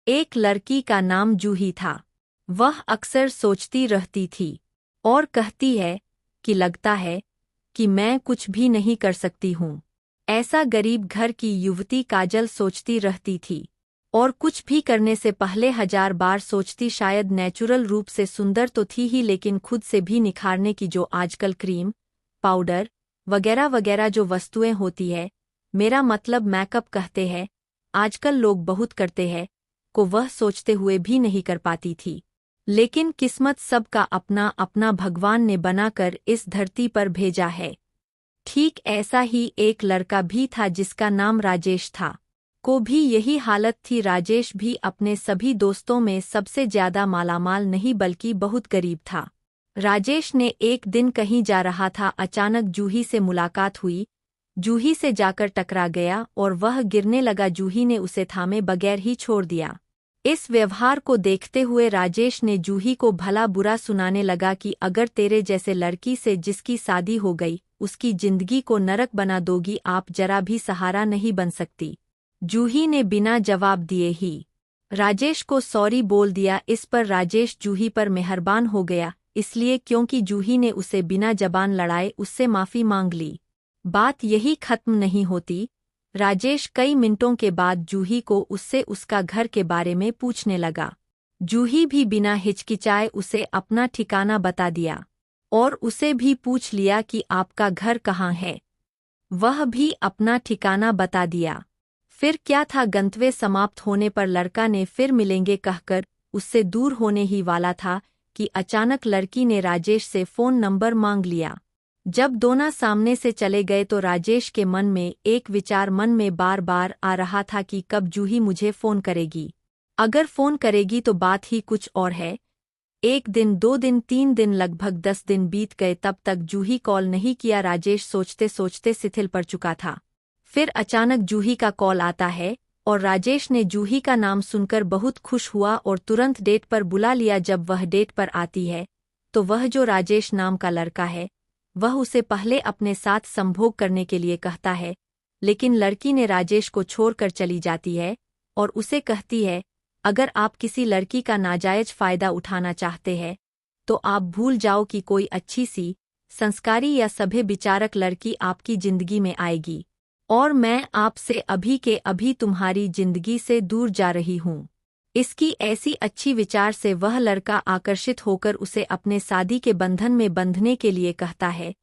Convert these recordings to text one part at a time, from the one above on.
एक लड़की का नाम जूही था। वह अक्सर सोचती रहती थी और कहती है कि लगता है कि मैं कुछ भी नहीं कर सकती हूँ। ऐसा गरीब घर की युवती काजल सोचती रहती थी और कुछ भी करने से पहले 1000 बार सोचती शायद नेचुरल रूप से सुंदर तो थी ही, लेकिन खुद से भी निखारने की जो आजकल क्रीम, पाउडर वगैरह वगैरह जो वस्तुएं होती है, मेरा मतलब मेकअप कहते हैं, आजकल लोग बहुत करते हैं, को वह सोचते हुए भी नहीं कर पाती थी। लेकिन किस्मत सबका अपना अपना भगवान ने बनाकर इस धरती पर भेजा है। ठीक ऐसा ही एक लड़का भी था जिसका नाम राजेश था। को भी यही हालत थी। राजेश भी अपने सभी दोस्तों में सबसे ज्यादा मालामाल नहीं बल्कि बहुत गरीब था। राजेश ने एक दिन कहीं जा रहा था, अचानक जूही से मुलाकात हुई। जूही से जाकर टकरा गया और वह गिरने लगा। जूही ने उसे थामे बगैर ही छोड़ दिया। इस व्यवहार को देखते हुए राजेश ने जूही को भला बुरा सुनाने लगा कि अगर तेरे जैसे लड़की से जिसकी शादी हो गई उसकी जिंदगी को नरक बना दोगी, आप जरा भी सहारा नहीं बन सकती। जूही ने बिना जवाब दिए ही राजेश को सॉरी बोल दिया। इस पर राजेश जूही पर मेहरबान हो गया, इसलिए क्योंकि जूही ने उसे बिना जबान लड़ाए उससे माफ़ी मांग ली। बात यही खत्म नहीं होती। राजेश कई मिनटों के बाद जूही को उससे उसका घर के बारे में पूछने लगा। जूही भी बिना हिचकिचाए उसे अपना ठिकाना बता दिया और उसे भी पूछ लिया कि आपका घर कहाँ है। वह भी अपना ठिकाना बता दिया। फिर क्या था, गंतव्य समाप्त होने पर लड़का ने फिर मिलेंगे कहकर उससे दूर होने ही वाला था कि अचानक लड़की ने राजेश से फ़ोन नंबर मांग लिया। जब दोनों सामने से चले गए तो राजेश के मन में एक विचार मन में बार बार आ रहा था कि कब जूही मुझे फ़ोन करेगी। अगर फ़ोन करेगी तो बात ही कुछ और है। 1 दिन 2 दिन 3 दिन लगभग 10 दिन बीत गए, तब तक जूही कॉल नहीं किया। राजेश सोचते सोचते शिथिल पड़ चुका था। फिर अचानक जूही का कॉल आता है और राजेश ने जूही का नाम सुनकर बहुत खुश हुआ और तुरंत डेट पर बुला लिया। जब वह डेट पर आती है तो वह जो राजेश नाम का लड़का है वह उसे पहले अपने साथ संभोग करने के लिए कहता है, लेकिन लड़की ने राजेश को छोड़कर चली जाती है और उसे कहती है, अगर आप किसी लड़की का नाजायज फ़ायदा उठाना चाहते हैं तो आप भूल जाओ कि कोई अच्छी सी, संस्कारी या सभ्य विचारक लड़की आपकी जिंदगी में आएगी और मैं आपसे अभी के अभी तुम्हारी जिंदगी से दूर जा रही हूँ। इसकी ऐसी अच्छी विचार से वह लड़का आकर्षित होकर उसे अपने शादी के बंधन में बंधने के लिए कहता है,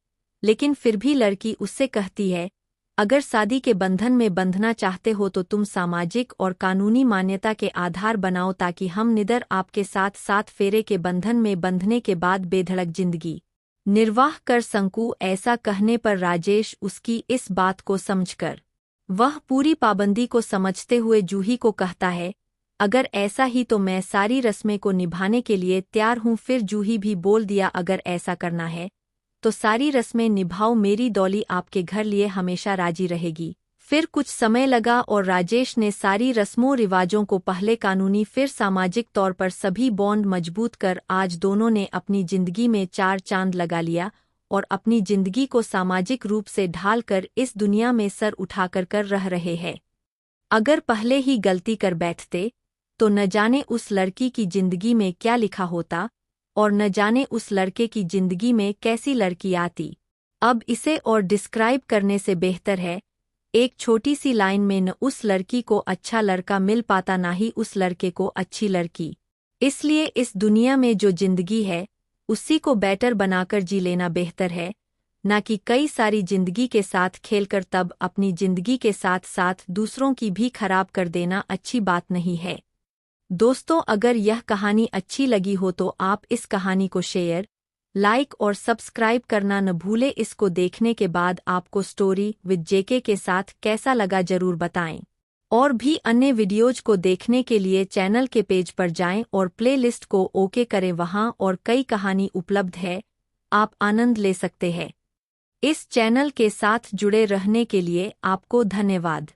लेकिन फिर भी लड़की उससे कहती है, अगर शादी के बंधन में बंधना चाहते हो तो तुम सामाजिक और कानूनी मान्यता के आधार बनाओ ताकि हम निडर आपके साथ 7 फेरे के बंधन में बंधने के बाद बेधड़क जिंदगी निर्वाह कर सकूं। ऐसा कहने पर राजेश उसकी इस बात को समझकर वह पूरी पाबंदी को समझते हुए जूही को कहता है, अगर ऐसा ही तो मैं सारी रस्में को निभाने के लिए तैयार हूँ। फिर जूही भी बोल दिया, अगर ऐसा करना है तो सारी रस्में निभाओ, मेरी डॉली आपके घर लिए हमेशा राजी रहेगी। फिर कुछ समय लगा और राजेश ने सारी रस्मों रिवाजों को पहले कानूनी फिर सामाजिक तौर पर सभी बॉन्ड मजबूत कर आज दोनों ने अपनी जिंदगी में 4 चांद लगा लिया और अपनी जिंदगी को सामाजिक रूप से ढाल कर इस दुनिया में सर उठाकर कर रह रहे हैं। अगर पहले ही गलती कर बैठते तो न जाने उस लड़की की जिंदगी में क्या लिखा होता और न जाने उस लड़के की जिंदगी में कैसी लड़की आती। अब इसे और डिस्क्राइब करने से बेहतर है एक छोटी सी लाइन में, न उस लड़की को अच्छा लड़का मिल पाता ना ही उस लड़के को अच्छी लड़की। इसलिए इस दुनिया में जो जिंदगी है उसी को बेटर बनाकर जी लेना बेहतर है, ना कि कई सारी जिंदगी के साथ खेलकर तब अपनी जिंदगी के साथ साथ दूसरों की भी खराब कर देना अच्छी बात नहीं है। दोस्तों, अगर यह कहानी अच्छी लगी हो तो आप इस कहानी को शेयर, लाइक और सब्सक्राइब करना न भूलें। इसको देखने के बाद आपको स्टोरी विद जेके के साथ कैसा लगा जरूर बताएं। और भी अन्य वीडियोज को देखने के लिए चैनल के पेज पर जाएं और प्लेलिस्ट को ओके करें, वहां और कई कहानी उपलब्ध है, आप आनंद ले सकते हैं। इस चैनल के साथ जुड़े रहने के लिए आपको धन्यवाद।